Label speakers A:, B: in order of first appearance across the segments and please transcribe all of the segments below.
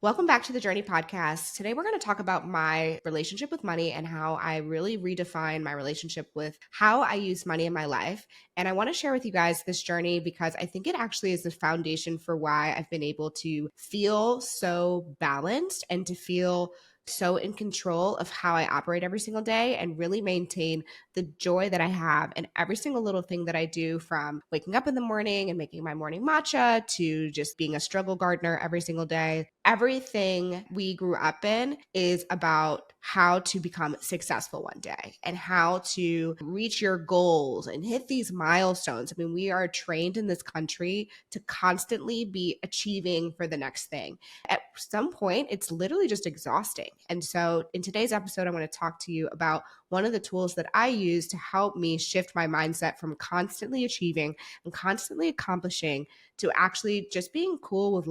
A: Welcome back to the Journey Podcast. Today, we're going to talk about my relationship with money and how I really redefine my relationship with how I use money in my life. And I want to share with you guys this journey because I think it actually is the foundation for why I've been able to feel so balanced and to feel so in control of how I operate every single day and really maintain the joy that I have in every single little thing that I do, from waking up in the morning and making my morning matcha to just being a struggle gardener every single day. Everything we grew up in is about how to become successful one day and how to reach your goals and hit these milestones. I mean, we are trained in this country to constantly be achieving for the next thing. At some point, it's literally just exhausting. And so in today's episode, I want to talk to you about one of the tools that I use to help me shift my mindset from constantly achieving and constantly accomplishing to actually just being cool with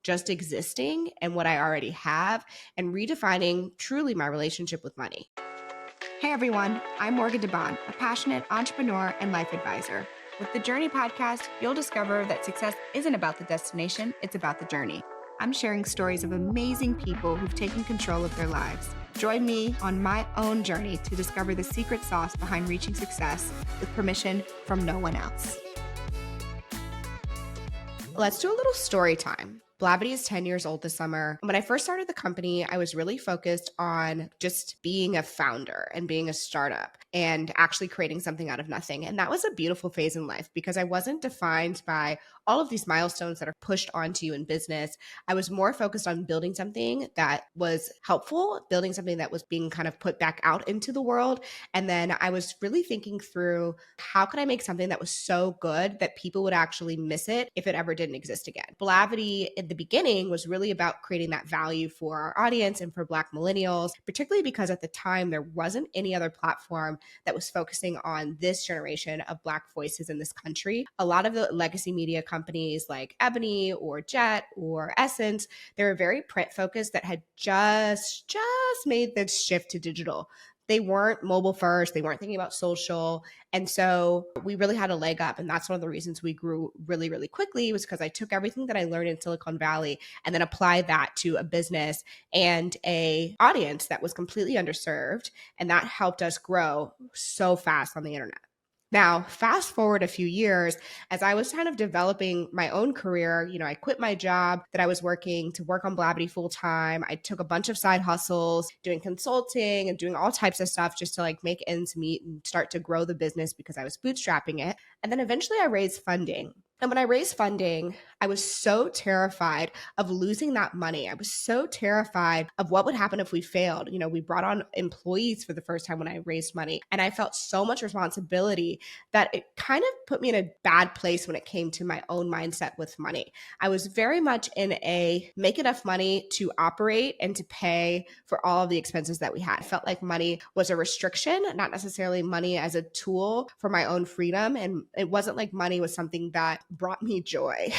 A: just existing and what I already have and redefining truly my relationship with money.
B: Hey everyone, I'm Morgan Debaun, a passionate entrepreneur and life advisor. With the Journey podcast, you'll discover that success isn't about the destination, it's about the journey. I'm sharing stories of amazing people who've taken control of their lives. Join me on my own journey to discover the secret sauce behind reaching success with permission from no one else.
A: Let's do a little story time. Blavity is 10 years old this summer. When I first started the company, I was really focused on just being a founder and being a startup and actually creating something out of nothing. And that was a beautiful phase in life because I wasn't defined by all of these milestones that are pushed onto you in business. I was more focused on building something that was helpful, building something that was being kind of put back out into the world. And then I was really thinking through, how could I make something that was so good that people would actually miss it if it ever didn't exist again? Blavity in the beginning was really about creating that value for our audience and for Black millennials, particularly because at the time there wasn't any other platform that was focusing on this generation of Black voices in this country. A lot of the legacy media companies like Ebony or Jet or Essence, they were very print focused that had just made this shift to digital. They weren't mobile first. They weren't thinking about social. And so we really had a leg up. And that's one of the reasons we grew really, really quickly, was because I took everything that I learned in Silicon Valley and then applied that to a business and a audience that was completely underserved. And that helped us grow so fast on the internet. Now, fast forward a few years, as I was kind of developing my own career, I quit my job that I was working to work on Blavity full time. I took a bunch of side hustles, doing consulting and doing all types of stuff just to make ends meet and start to grow the business because I was bootstrapping it. And then eventually I raised funding. And when I raised funding, I was so terrified of losing that money. I was so terrified of what would happen if we failed. We brought on employees for the first time when I raised money, and I felt so much responsibility that it kind of put me in a bad place when it came to my own mindset with money. I was very much in a make enough money to operate and to pay for all of the expenses that we had. I felt like money was a restriction, not necessarily money as a tool for my own freedom. And it wasn't like money was something that brought me joy.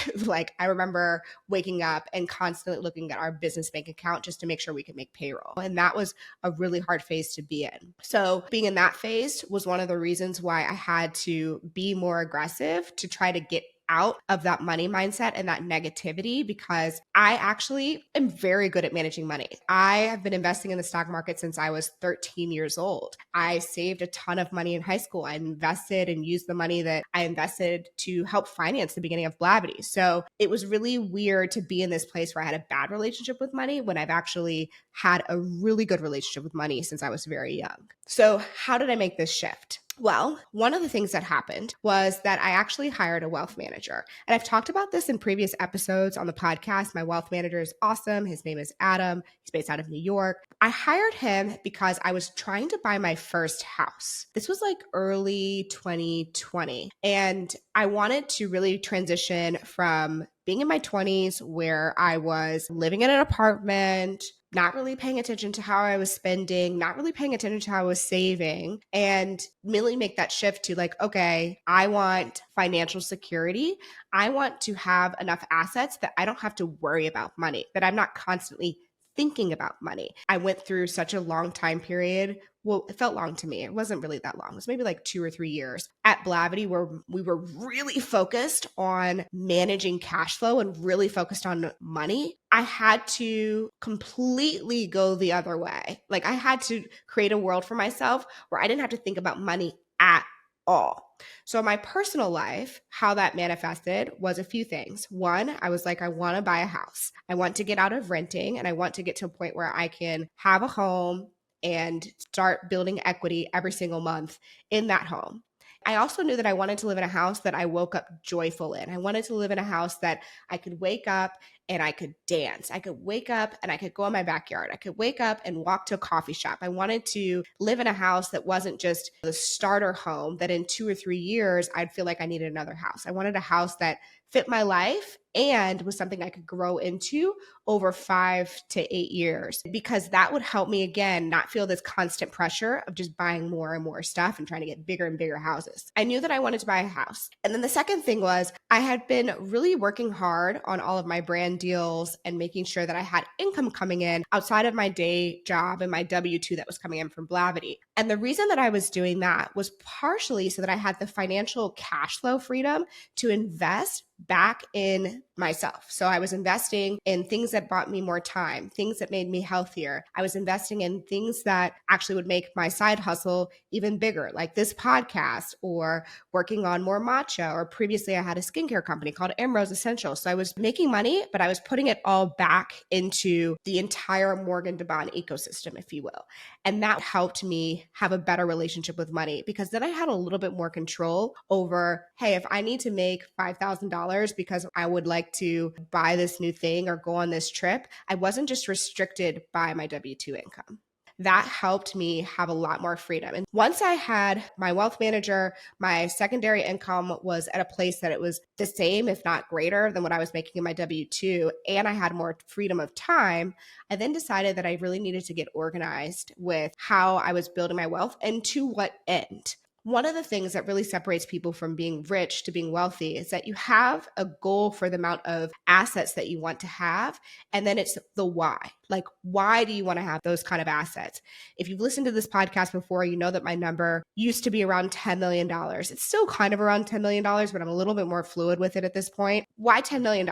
A: I remember waking up and constantly looking at our business bank account just to make sure we could make payroll. And that was a really hard phase to be in. So being in that phase was one of the reasons why I had to be more aggressive to try to get out of that money mindset and that negativity, because I actually am very good at managing money. I have been investing in the stock market since I was 13 years old. I saved a ton of money in high school. I invested and used the money that I invested to help finance the beginning of Blavity. So it was really weird to be in this place where I had a bad relationship with money when I've actually had a really good relationship with money since I was very young. So how did I make this shift? Well, one of the things that happened was that I actually hired a wealth manager. And I've talked about this in previous episodes on the podcast. My wealth manager is awesome. His name is Adam. He's based out of New York. I hired him because I was trying to buy my first house. This was early 2020. And I wanted to really transition from being in my 20s where I was living in an apartment, not really paying attention to how I was spending, not really paying attention to how I was saving, and really make that shift to okay, I want financial security. I want to have enough assets that I don't have to worry about money, that I'm not constantly thinking about money. I went through such a long time period. Well, it felt long to me. It wasn't really that long. It was maybe like 2 or 3 years at Blavity where we were really focused on managing cash flow and really focused on money. I had to completely go the other way. Like I had to create a world for myself where I didn't have to think about money at all. So my personal life, how that manifested was a few things. One, I was like, I want to buy a house. I want to get out of renting and I want to get to a point where I can have a home and start building equity every single month in that home. I also knew that I wanted to live in a house that I woke up joyful in. I wanted to live in a house that I could wake up and I could dance. I could wake up and I could go in my backyard. I could wake up and walk to a coffee shop. I wanted to live in a house that wasn't just the starter home that in 2 or 3 years, I'd feel like I needed another house. I wanted a house that fit my life and was something I could grow into over 5 to 8 years, because that would help me, again, not feel this constant pressure of just buying more and more stuff and trying to get bigger and bigger houses. I knew that I wanted to buy a house. And then the second thing was I had been really working hard on all of my brand deals and making sure that I had income coming in outside of my day job and my W-2 that was coming in from Blavity. And the reason that I was doing that was partially so that I had the financial cash flow freedom to invest back in myself. So I was investing in things that brought me more time, things that made me healthier. I was investing in things that actually would make my side hustle even bigger, like this podcast or working on more matcha, or previously I had a skincare company called Amrose Essentials. So I was making money, but I was putting it all back into the entire Morgan Debaun ecosystem, if you will. And that helped me have a better relationship with money, because then I had a little bit more control over, hey, if I need to make $5,000 because I would like to buy this new thing or go on this trip, I wasn't just restricted by my W-2 income. That helped me have a lot more freedom. And once I had my wealth manager, my secondary income was at a place that it was the same, if not greater than what I was making in my W-2, and I had more freedom of time, I then decided that I really needed to get organized with how I was building my wealth and to what end. One of the things that really separates people from being rich to being wealthy is that you have a goal for the amount of assets that you want to have. And then it's the why. Like, why do you want to have those kind of assets? If you've listened to this podcast before, you know that my number used to be around $10 million. It's still kind of around $10 million, but I'm a little bit more fluid with it at this point. Why $10 million?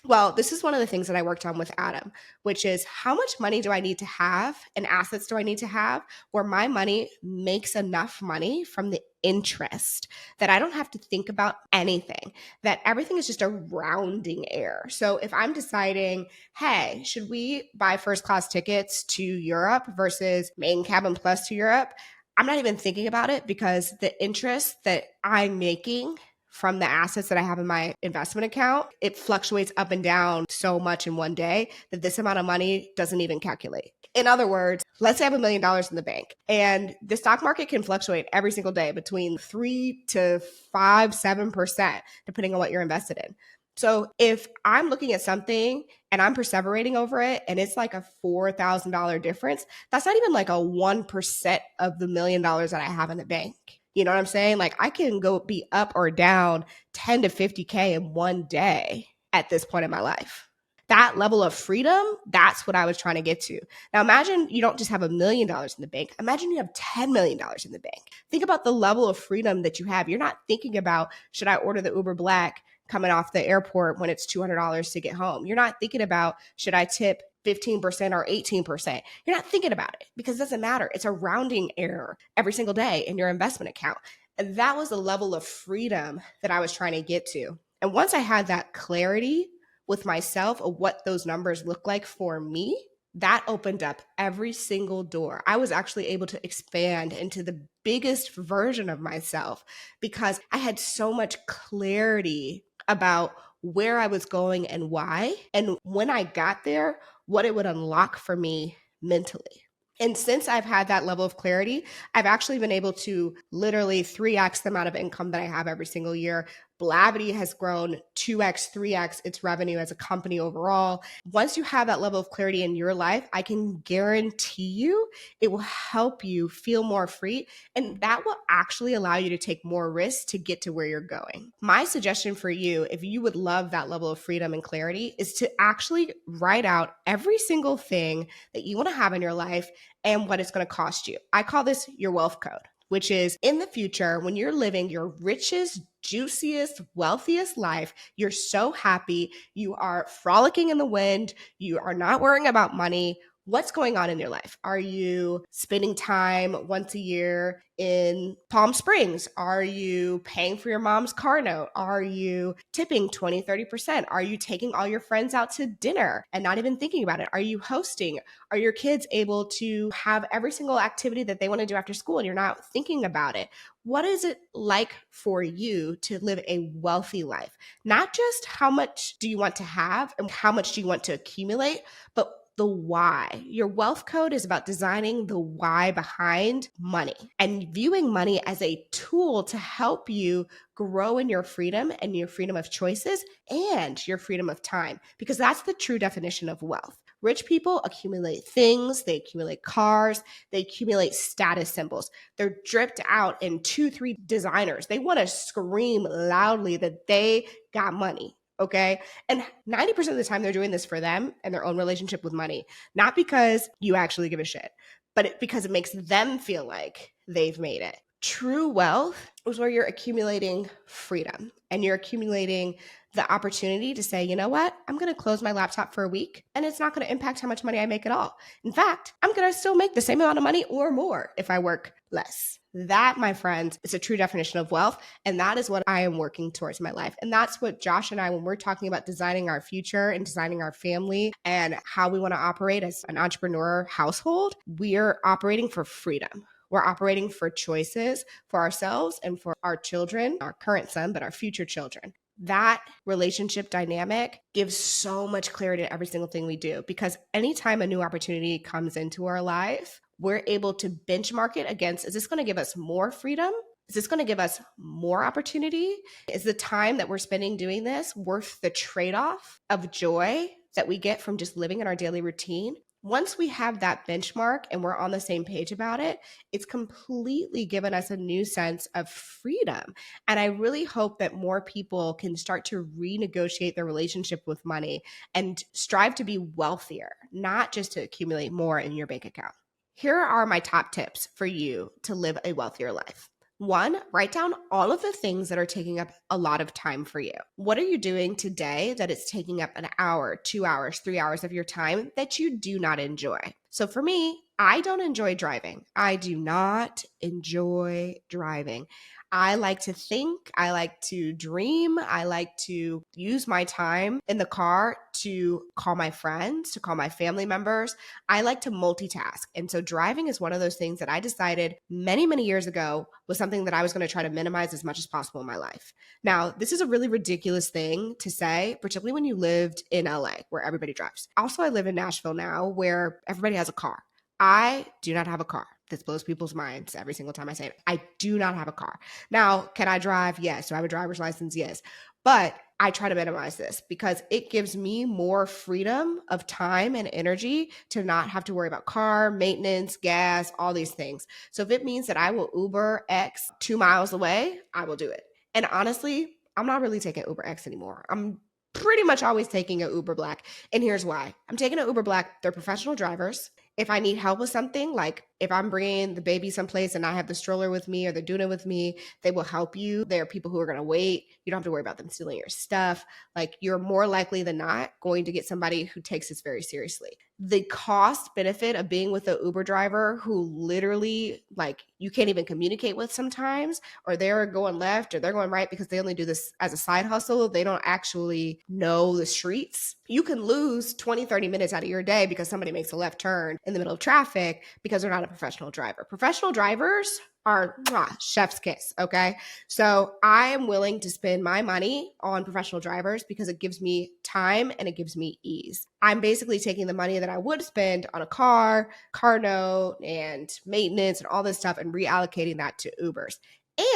A: Well, this is one of the things that I worked on with Adam, which is how much money do I need to have and assets do I need to have where my money makes enough money from the interest that I don't have to think about anything, that everything is just a rounding error. So if I'm deciding, hey, should we buy first class tickets to Europe versus main cabin plus to Europe? I'm not even thinking about it, because the interest that I'm making from the assets that I have in my investment account, it fluctuates up and down so much in one day that this amount of money doesn't even calculate. In other words, let's say I have $1 million in the bank, and the stock market can fluctuate every single day between 3 to 5, 7%, depending on what you're invested in. So if I'm looking at something and I'm perseverating over it and it's like a $4,000 difference, that's not even like a 1% of the $1 million that I have in the bank. You know what I'm saying? Like I can go be up or down 10 to 50K in one day at this point in my life. That level of freedom, that's what I was trying to get to. Now imagine you don't just have $1 million in the bank. Imagine you have $10 million in the bank. Think about the level of freedom that you have. You're not thinking about, should I order the Uber Black coming off the airport when it's $200 to get home? You're not thinking about, should I tip 15% or 18%. You're not thinking about it because it doesn't matter. It's a rounding error every single day in your investment account. And that was the level of freedom that I was trying to get to. And once I had that clarity with myself of what those numbers look like for me, that opened up every single door. I was actually able to expand into the biggest version of myself because I had so much clarity about where I was going and why. And when I got there, what it would unlock for me mentally. And since I've had that level of clarity, I've actually been able to literally 3x the amount of income that I have every single year, Blavity has grown 2x, 3x its revenue as a company overall. Once you have that level of clarity in your life, I can guarantee you it will help you feel more free. And that will actually allow you to take more risks to get to where you're going. My suggestion for you, if you would love that level of freedom and clarity, is to actually write out every single thing that you want to have in your life and what it's going to cost you. I call this your wealth code, which is in the future, when you're living your richest, juiciest, wealthiest life, you're so happy, you are frolicking in the wind, you are not worrying about money. What's going on in your life? Are you spending time once a year in Palm Springs? Are you paying for your mom's car note? Are you tipping 20, 30%? Are you taking all your friends out to dinner and not even thinking about it? Are you hosting? Are your kids able to have every single activity that they want to do after school and you're not thinking about it? What is it like for you to live a wealthy life? Not just how much do you want to have and how much do you want to accumulate, but the why. Your wealth code is about designing the why behind money and viewing money as a tool to help you grow in your freedom and your freedom of choices and your freedom of time, because that's the true definition of wealth. Rich people accumulate things, they accumulate cars, they accumulate status symbols. They're dripped out in 2, 3 designers. They want to scream loudly that they got money. Okay. And 90% of the time, they're doing this for them and their own relationship with money, not because you actually give a shit, but because it makes them feel like they've made it. True wealth is where you're accumulating freedom and you're accumulating the opportunity to say, you know what, I'm going to close my laptop for a week and it's not going to impact how much money I make at all. In fact, I'm going to still make the same amount of money or more if I work less. That, my friends, is a true definition of wealth. And that is what I am working towards in my life. And that's what Josh and I, when we're talking about designing our future and designing our family and how we want to operate as an entrepreneur household, we're operating for freedom. We're operating for choices for ourselves and for our children, our current son, but our future children. That relationship dynamic gives so much clarity to every single thing we do, because anytime a new opportunity comes into our life, we're able to benchmark it against, is this going to give us more freedom? Is this going to give us more opportunity? Is the time that we're spending doing this worth the trade-off of joy that we get from just living in our daily routine? Once we have that benchmark and we're on the same page about it, it's completely given us a new sense of freedom. And I really hope that more people can start to renegotiate their relationship with money and strive to be wealthier, not just to accumulate more in your bank account. Here are my top tips for you to live a wealthier life. 1, write down all of the things that are taking up a lot of time for you. What are you doing today that it's taking up an hour, 2 hours, 3 hours of your time that you do not enjoy? So for me, I don't enjoy driving. I do not enjoy driving. I like to think, I like to dream, I like to use my time in the car to call my friends, to call my family members. I like to multitask. And so driving is one of those things that I decided many, many years ago was something that I was going to try to minimize as much as possible in my life. Now, this is a really ridiculous thing to say, particularly when you lived in LA where everybody drives. Also, I live in Nashville now where everybody has a car. I do not have a car. This blows people's minds every single time I say it. I do not have a car. Now, can I drive? Yes. Do I have a driver's license? Yes. But I try to minimize this because it gives me more freedom of time and energy to not have to worry about car, maintenance, gas, all these things. So if it means that I will Uber X 2 miles away, I will do it. And honestly, I'm not really taking Uber X anymore. I'm pretty much always taking an Uber Black. And here's why. I'm taking an Uber Black. They're professional drivers. If I need help with something, like if I'm bringing the baby someplace and I have the stroller with me or the doona with me, they will help you. There are people who are going to wait. You don't have to worry about them stealing your stuff. Like, you're more likely than not going to get somebody who takes this very seriously. The cost benefit of being with an Uber driver who literally, like, you can't even communicate with sometimes, or they're going left or they're going right because they only do this as a side hustle. They don't actually know the streets. You can lose 20, 30 minutes out of your day because somebody makes a left turn in the middle of traffic because they're not a professional driver. Professional drivers are chef's kiss, okay? So I am willing to spend my money on professional drivers because it gives me time and it gives me ease. I'm basically taking the money that I would spend on a car note, and maintenance and all this stuff and reallocating that to Ubers.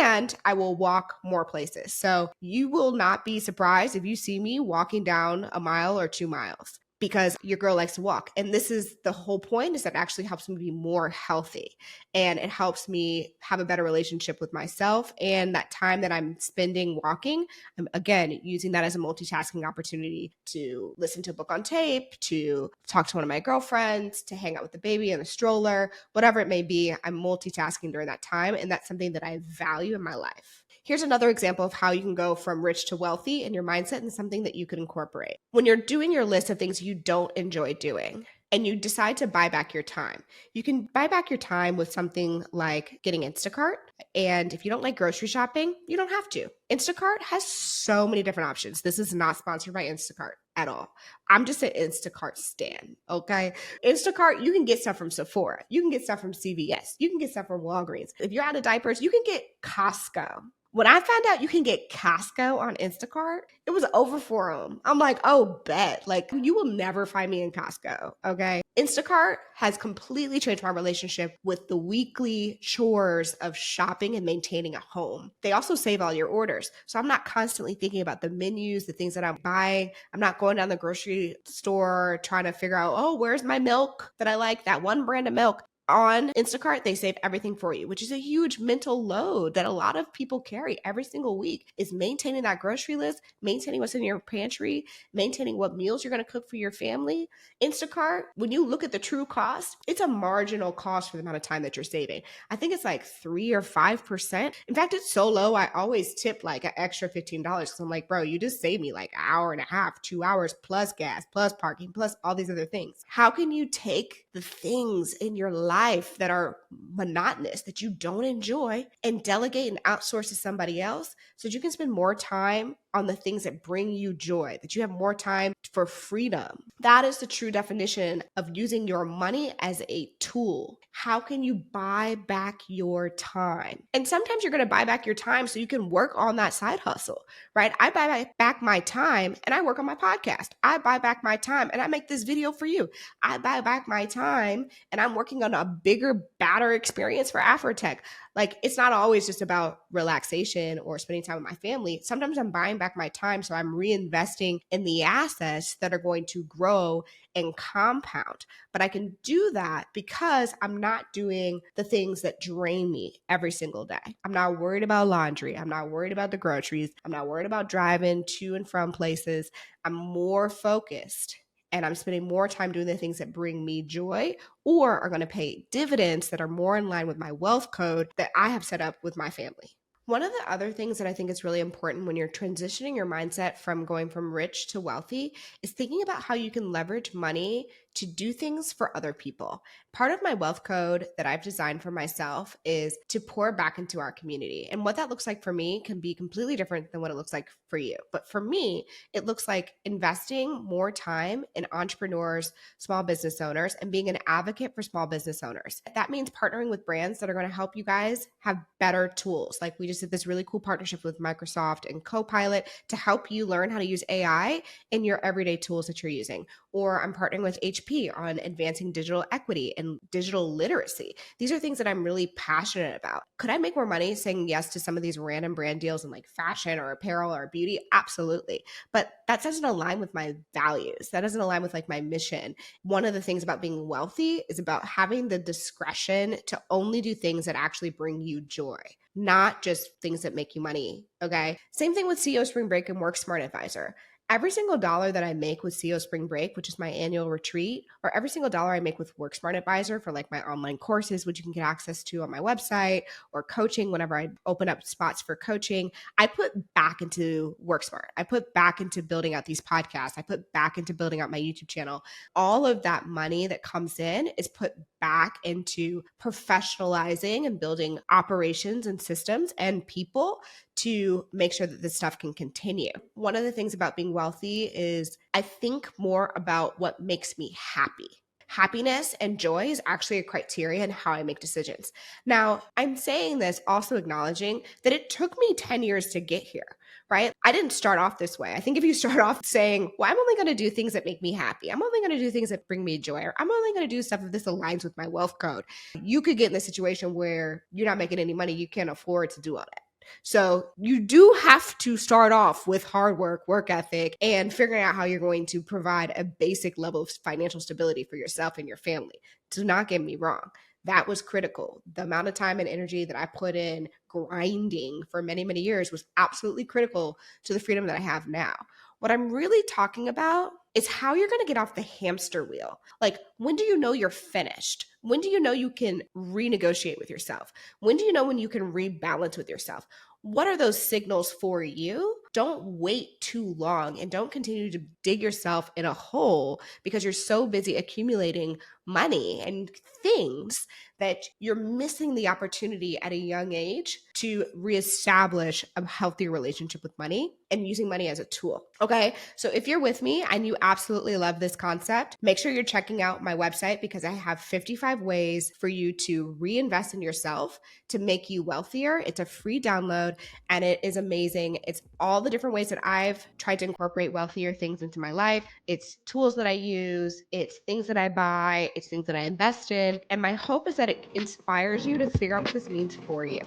A: and I will walk more places. So you will not be surprised if you see me walking down a mile or 2 miles because your girl likes to walk. And this is the whole point, is that it actually helps me be more healthy, and it helps me have a better relationship with myself. And that time that I'm spending walking, I'm again using that as a multitasking opportunity to listen to a book on tape, to talk to one of my girlfriends, to hang out with the baby in the stroller, whatever it may be. I'm multitasking during that time, and that's something that I value in my life. Here's another example of how you can go from rich to wealthy in your mindset, and something that you could incorporate. When you're doing your list of things you don't enjoy doing and you decide to buy back your time, you can buy back your time with something like getting Instacart. And if you don't like grocery shopping, you don't have to. Instacart has so many different options. This is not sponsored by Instacart at all. I'm just an Instacart stan, okay? Instacart, you can get stuff from Sephora. You can get stuff from CVS. You can get stuff from Walgreens. If you're out of diapers, you can get Costco. When I found out you can get Costco on Instacart, it was over for them. I'm like, oh, bet. Like, you will never find me in Costco, okay? Instacart has completely changed my relationship with the weekly chores of shopping and maintaining a home. They also save all your orders. So I'm not constantly thinking about the menus, the things that I'm buying. I'm not going down the grocery store trying to figure out, oh, where's my milk that I like, that one brand of milk. On Instacart, they save everything for you, which is a huge mental load that a lot of people carry every single week, is maintaining that grocery list, maintaining what's in your pantry, maintaining what meals you're going to cook for your family. Instacart, when you look at the true cost, it's a marginal cost for the amount of time that you're saving. I think it's like 3 or 5%. In fact, it's so low, I always tip like an extra $15 because I'm like, bro, you just saved me like an hour and a half, 2 hours plus gas, plus parking, plus all these other things. How can you take the things in your life that are monotonous, that you don't enjoy, and delegate and outsource to somebody else so that you can spend more time on the things that bring you joy, that you have more time for freedom? That is the true definition of using your money as a tool. How can you buy back your time? And sometimes you're going to buy back your time so you can work on that side hustle, right? I buy back my time and I work on my podcast. I buy back my time and I make this video for you. I buy back my time and I'm working on a bigger, badder experience for Afrotech. Like, it's not always just about relaxation or spending time with my family. Sometimes I'm buying back my time, so I'm reinvesting in the assets that are going to grow and compound. But I can do that because I'm not doing the things that drain me every single day. I'm not worried about laundry. I'm not worried about the groceries. I'm not worried about driving to and from places. I'm more focused, and I'm spending more time doing the things that bring me joy or are going to pay dividends that are more in line with my wealth code that I have set up with my family. One of the other things that I think is really important when you're transitioning your mindset from going from rich to wealthy is thinking about how you can leverage money to do things for other people. Part of my wealth code that I've designed for myself is to pour back into our community. And what that looks like for me can be completely different than what it looks like for you. But for me, it looks like investing more time in entrepreneurs, small business owners, and being an advocate for small business owners. That means partnering with brands that are going to help you guys have better tools. Like, we just did this really cool partnership with Microsoft and Copilot to help you learn how to use AI in your everyday tools that you're using. Or I'm partnering with HP on advancing digital equity and digital literacy. These are things that I'm really passionate about. Could I make more money saying yes to some of these random brand deals in like fashion or apparel or beauty? Absolutely. But that doesn't align with my values. That doesn't align with like my mission. One of the things about being wealthy is about having the discretion to only do things that actually bring you joy, not just things that make you money. Okay. Same thing with CEO Spring Break and Work Smart Advisor. Every single dollar that I make with CEO Spring Break, which is my annual retreat, or every single dollar I make with Work Smart Advisor for like my online courses, which you can get access to on my website, or coaching whenever I open up spots for coaching, I put back into Work Smart. I put back into building out these podcasts. I put back into building out my YouTube channel. All of that money that comes in is put back into professionalizing and building operations and systems and people to make sure that this stuff can continue. One of the things about being wealthy is I think more about what makes me happy. Happiness and joy is actually a criteria in how I make decisions. Now, I'm saying this also acknowledging that it took me 10 years to get here, right? I didn't start off this way. I think if you start off saying, well, I'm only going to do things that make me happy, I'm only going to do things that bring me joy, or I'm only going to do stuff if this aligns with my wealth code, you could get in a situation where you're not making any money. You can't afford to do all that. So you do have to start off with hard work, work ethic, and figuring out how you're going to provide a basic level of financial stability for yourself and your family. Do not get me wrong. That was critical. The amount of time and energy that I put in grinding for many, many years was absolutely critical to the freedom that I have now. What I'm really talking about is how you're going to get off the hamster wheel. Like, when do you know you're finished? When do you know you can renegotiate with yourself? When do you know when you can rebalance with yourself? What are those signals for you? Don't wait too long and don't continue to dig yourself in a hole because you're so busy accumulating money and things that you're missing the opportunity at a young age to reestablish a healthy relationship with money and using money as a tool. Okay. So if you're with me and you absolutely love this concept, make sure you're checking out my website because I have 55 ways for you to reinvest in yourself to make you wealthier. It's a free download and it is amazing. It's all the different ways that I've tried to incorporate wealthier things into my life. It's tools that I use, it's things that I buy, it's things that I invest in. And my hope is that it inspires you to figure out what this means for you.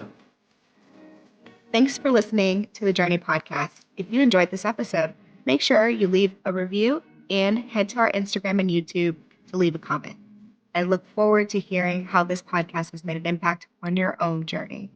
B: Thanks for listening to the Journey Podcast. If you enjoyed this episode, make sure you leave a review and head to our Instagram and YouTube to leave a comment. I look forward to hearing how this podcast has made an impact on your own journey.